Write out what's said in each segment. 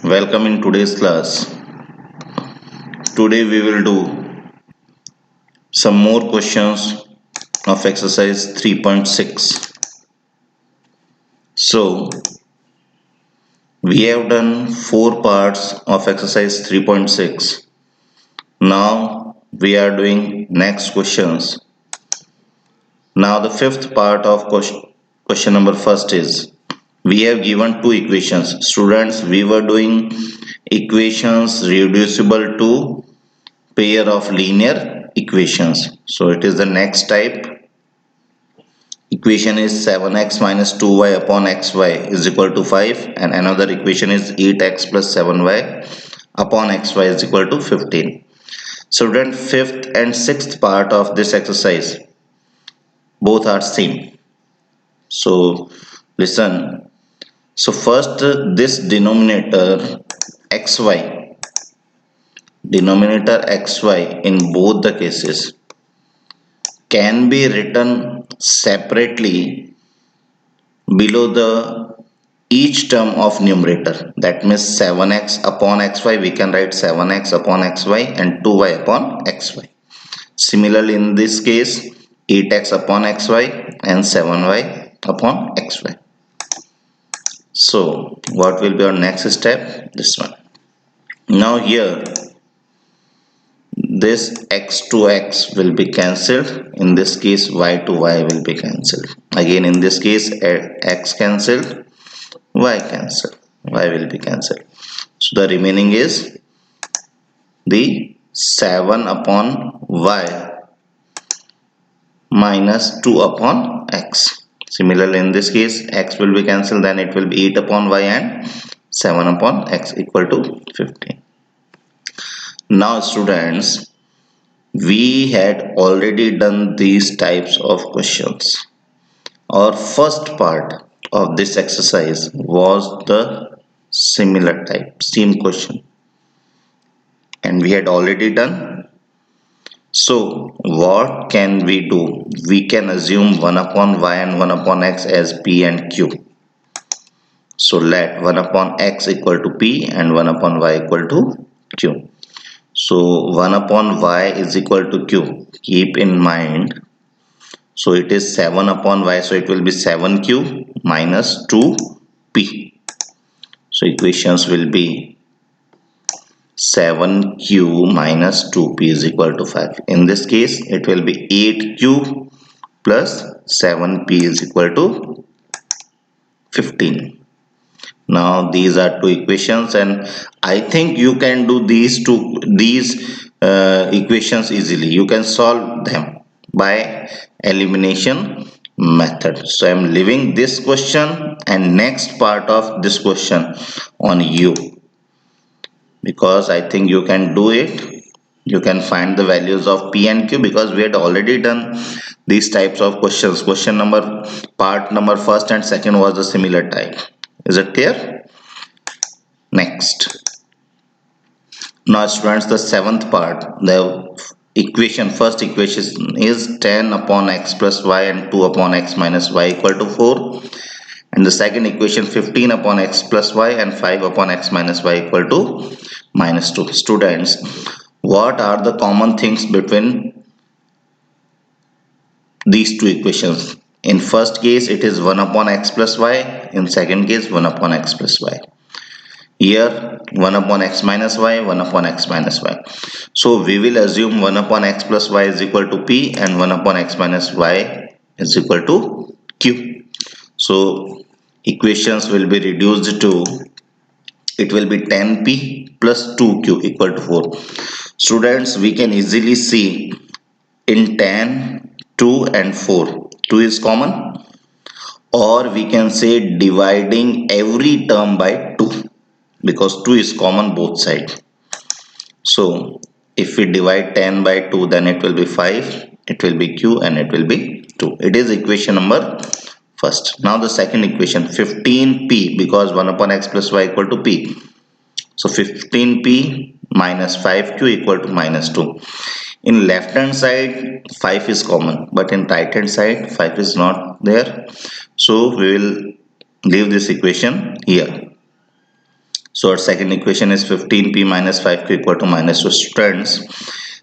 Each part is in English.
Welcome in today's class. Today we will do some more questions of exercise 3.6. So we have done 4 parts of exercise 3.6. Now we are doing next questions. Now the fifth part of question number first is we have given two equations. Students, we were doing equations reducible to pair of linear equations. So it is the next type. Equation is 7x minus 2y upon xy is equal to 5, and another equation is 8x plus 7y upon xy is equal to 15. So then fifth and sixth part of this exercise both are same. So listen. So first this denominator xy in both the cases can be written separately below the each term of numerator. That means 7x upon xy, we can write 7x upon xy and 2y upon xy. Similarly, in this case, 8x upon xy and 7y upon xy. So what will be our next step? This one. Now here this x to x will be cancelled. In this case, y to y will be cancelled. Again, in this case, x cancelled, y cancelled, y will be cancelled. So the remaining is the 7 upon y minus 2 upon x. Similarly, in this case, x will be cancelled, then it will be 8 upon y and 7 upon x equal to 15. Now students, we had already done these types of questions. Our first part of this exercise was the similar type, same question, and we had already done. So what can we do? We can assume 1 upon y and 1 upon x as p and q. So let 1 upon x equal to p and 1 upon y equal to q. So 1 upon y is equal to q. Keep in mind, so it is 7 upon y, so it will be 7q minus 2p. So equations will be 7q minus 2p is equal to 5. In this case, it will be 8q plus 7p is equal to 15. Now these are two equations, and I think you can do these equations easily. You can solve them by elimination method. So I am leaving this question and next part of this question on you, because I think you can do it. You can find the values of p and q because we had already done these types of questions. Part number first and second was the similar type. Is it clear? Next. Now students, the seventh part, first equation is 10 upon x plus y and 2 upon x minus y equal to 4. And the second equation 15 upon x plus y and 5 upon x minus y equal to minus 2. Students, what are the common things between these two equations? In first case, it is 1 upon x plus y. In second case, 1 upon x plus y. Here 1 upon x minus y, 1 upon x minus y. So we will assume 1 upon x plus y is equal to p and 1 upon x minus y is equal to q. So equations will be reduced to, it will be 10p plus 2q equal to 4. Students, we can easily see in 10, 2 and 4, 2 is common, or we can say dividing every term by 2, because 2 is common both sides. So if we divide 10 by 2, then it will be 5, it will be q, and it will be 2. It is equation number first. Now the second equation 15p, because 1 upon x plus y equal to p. So 15p minus 5q equal to minus 2. In left hand side 5 is common, but in right hand side 5 is not there. So we will leave this equation here. So our second equation is 15p minus 5q equal to minus 2. Students,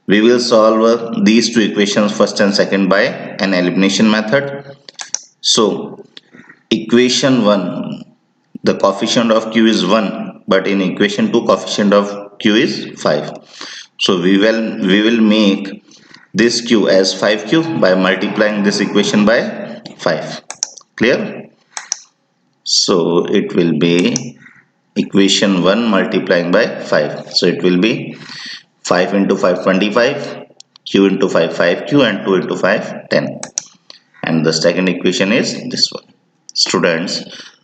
we will solve these two equations first and second by an elimination method. So equation 1, the coefficient of q is 1, but in equation 2 coefficient of q is 5. So we will make this q as 5q by multiplying this equation by 5. Clear? So it will be equation 1 multiplying by 5. So it will be 5 into 5 25, q into 5 5q, and 2 into 5 10. And the second equation is this one. Students,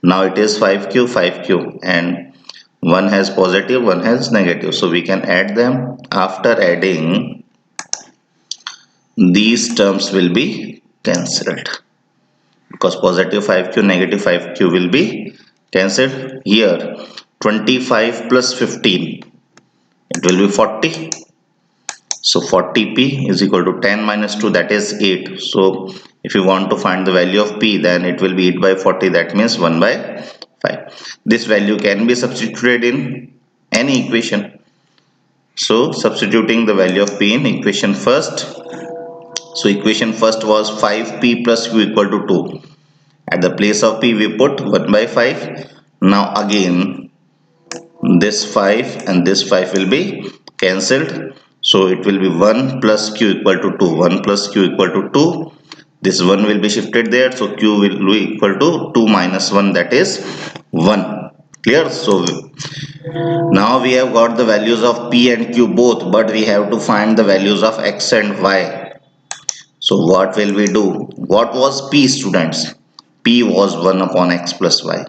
now it is 5q 5q, and one has positive, one has negative, so we can add them. After adding, these terms will be cancelled because positive 5q negative 5q will be cancelled. Here 25 plus 15, it will be 40. So 40p is equal to 10 minus 2, that is 8. So if you want to find the value of p, then it will be 8 by 40, that means 1 by 5. This value can be substituted in any equation. So substituting the value of p in equation first. So equation first was 5p plus q equal to 2. At the place of p we put 1 by 5. Now again this 5 and this 5 will be cancelled. So it will be 1 plus q equal to 2. 1 plus q equal to 2. This 1 will be shifted there. So q will be equal to 2 minus 1, that is 1. Clear? So now we have got the values of p and q both, but we have to find the values of x and y. So what will we do? What was p, students? P was 1 upon x plus y.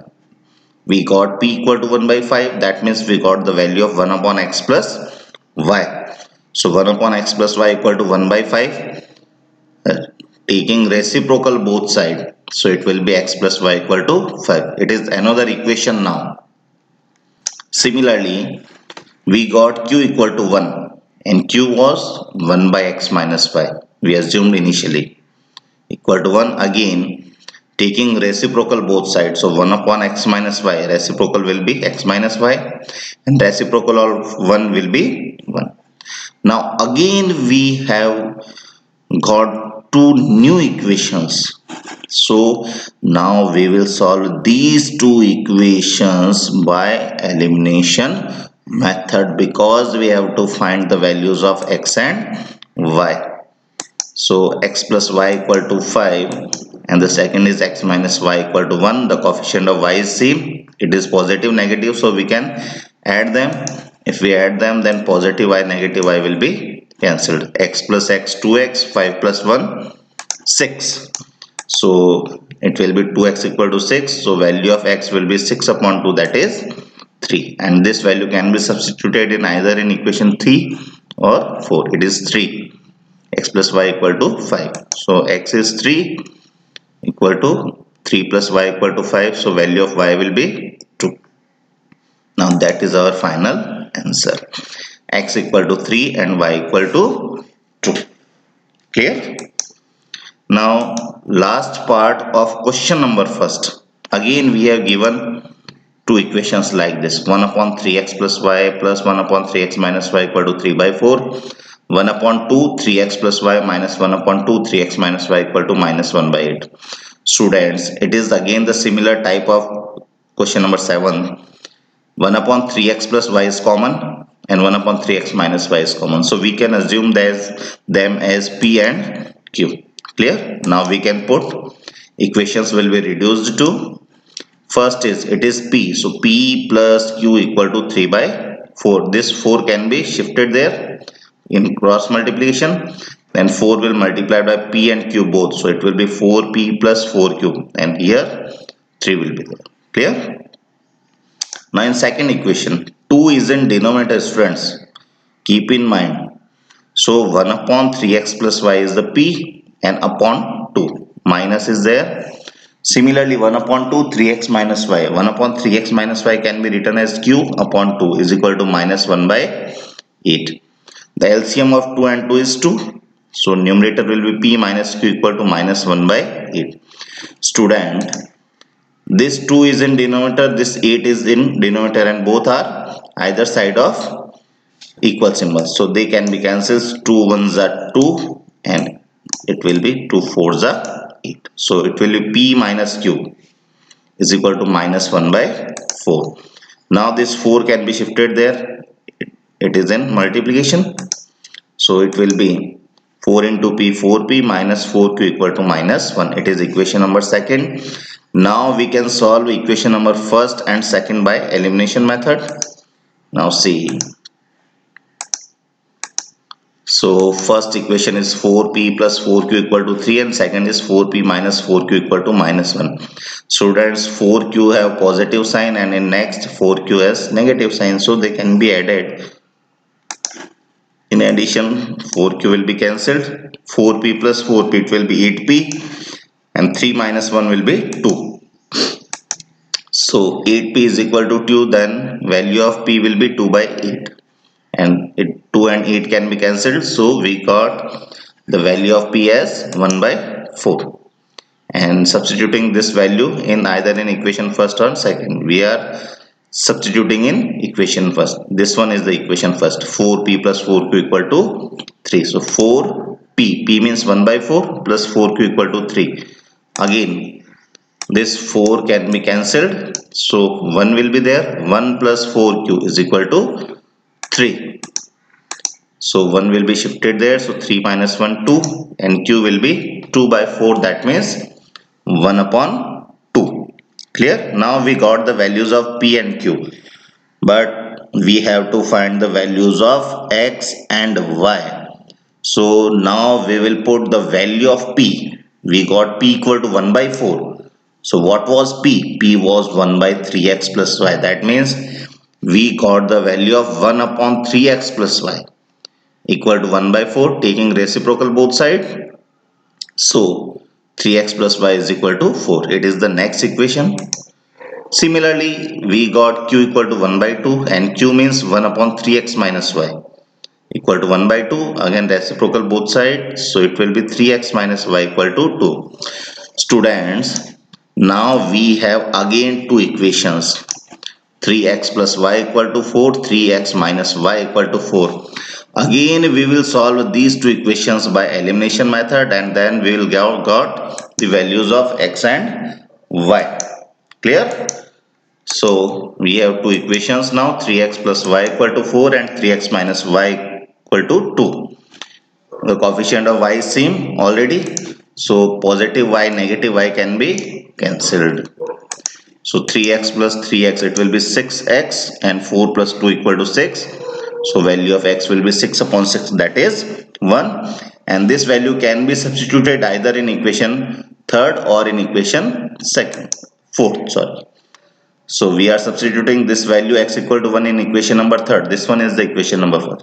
We got p equal to 1 by 5. That means we got the value of 1 upon x plus y. So 1 upon x plus y equal to 1 by 5. Taking reciprocal both sides. So it will be x plus y equal to 5. It is another equation now. Similarly, we got q equal to 1 and q was 1 by x minus y. We assumed initially equal to 1. Again, taking reciprocal both sides. So 1 upon x minus y, reciprocal will be x minus y, and reciprocal of 1 will be 1. Now again we have got two new equations. So now we will solve these two equations by elimination method, because we have to find the values of x and y. So x plus y equal to 5, and the second is x minus y equal to 1. The coefficient of y is same, it is positive negative, so we can add them. If we add them, then positive y negative y will be cancelled. X plus x 2x, 5 plus 1 6. So it will be 2x equal to 6. So value of x will be 6 upon 2, that is 3. And this value can be substituted in either in equation 3 or 4. It is 3. X plus y equal to 5. So x is 3 equal to 3 plus y equal to 5. So value of y will be 2. Now that is our final answer. X equal to 3 and y equal to 2. Clear? Now last part of question number first. Again we have given two equations like this. 1 upon 3x plus y plus 1 upon 3x minus y equal to 3 by 4. 1 upon 2 3x plus y minus 1 upon 2 3x minus y equal to minus 1 by 8. Students, it is again the similar type of question number 7. 1 upon 3x plus y is common and 1 upon 3x minus y is common. So we can assume them as p and q. Clear? Now we can put equations will be reduced to, first is it is p. So p plus q equal to 3 by 4. This 4 can be shifted there in cross multiplication. Then 4 will multiply by p and q both. So it will be 4p plus 4q, and here 3 will be there. Clear? Now in second equation, 2 is in denominator, students. Keep in mind. So 1 upon 3x plus y is the p, and upon 2. Minus is there. Similarly, 1 upon 2 3x minus y. 1 upon 3x minus y can be written as q upon 2 is equal to minus 1 by 8. The LCM of 2 and 2 is 2. So numerator will be p minus q equal to minus 1 by 8. Student, This 2 is in denominator, this 8 is in denominator, and both are either side of equal symbol, so they can be cancelled. 2 ones are 2 and it will be 2 fours are 8. So it will be p minus q is equal to minus 1 by 4. Now this 4 can be shifted there, it is in multiplication, so it will be 4 into p 4p minus 4q equal to minus 1. It is equation number second. Now we can solve equation number first and second by elimination method. Now see, so first equation is 4p plus 4q equal to 3 and second is 4p minus 4q equal to minus 1. Students, 4q have positive sign and in next 4q has negative sign, so they can be added. In addition, 4q will be cancelled. 4p plus 4p it will be 8p and 3 minus 1 will be 2. So 8p is equal to 2, then value of p will be 2 by 8 and 2 and 8 can be cancelled, so we got the value of p as 1 by 4. And substituting this value in either in equation first or second, we are substituting in equation first. This one is the equation first, 4p plus 4q equal to 3. So 4p, p means 1 by 4 plus 4q equal to 3. Again this 4 can be cancelled, so 1 will be there. 1 plus 4q is equal to 3. So 1 will be shifted there, so 3 minus 1 2 and q will be 2 by 4, that means 1 upon 2. Clear? Now we got the values of p and q, but we have to find the values of x and y. So now we will put the value of p. We got p equal to 1 by 4. So what was p? P was 1 by 3x plus y. That means we got the value of 1 upon 3x plus y equal to 1 by 4, taking reciprocal both sides. So 3x plus y is equal to 4. It is the next equation. Similarly, we got q equal to 1 by 2 and q means 1 upon 3x minus y equal to 1 by 2. Again reciprocal both sides, so it will be 3x minus y equal to 2. Students, now we have again two equations, 3x plus y equal to 4, 3x minus y equal to 4. Again we will solve these two equations by elimination method and then we will got the values of x and y. Clear? So we have two equations now, 3x plus y equal to 4 and 3x minus y equal to 2. The coefficient of y is same already, so positive y, negative y can be cancelled. So 3x plus 3x it will be 6x and 4 plus 2 equal to 6. So value of x will be 6 upon 6, that is 1, and this value can be substituted either in equation third or in equation fourth. So we are substituting this value x equal to 1 in equation number third. This one is the equation number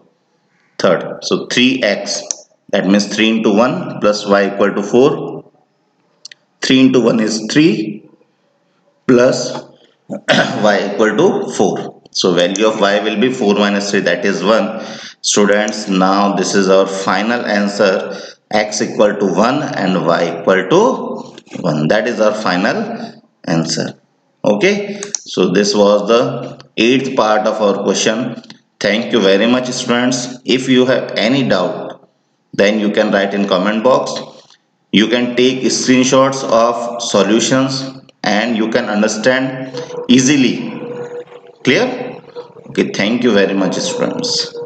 third. So 3x, that means 3 into 1 plus y equal to 4. 3 into 1 is 3 plus y equal to 4. So value of y will be 4 minus 3, that is 1. Students, now this is our final answer, x equal to 1 and y equal to 1. That is our final answer. Okay, so this was the 8th part of our question. Thank you very much students. If you have any doubt, then you can write in comment box. You can take screenshots of solutions and you can understand easily. Clear? Okay, thank you very much students.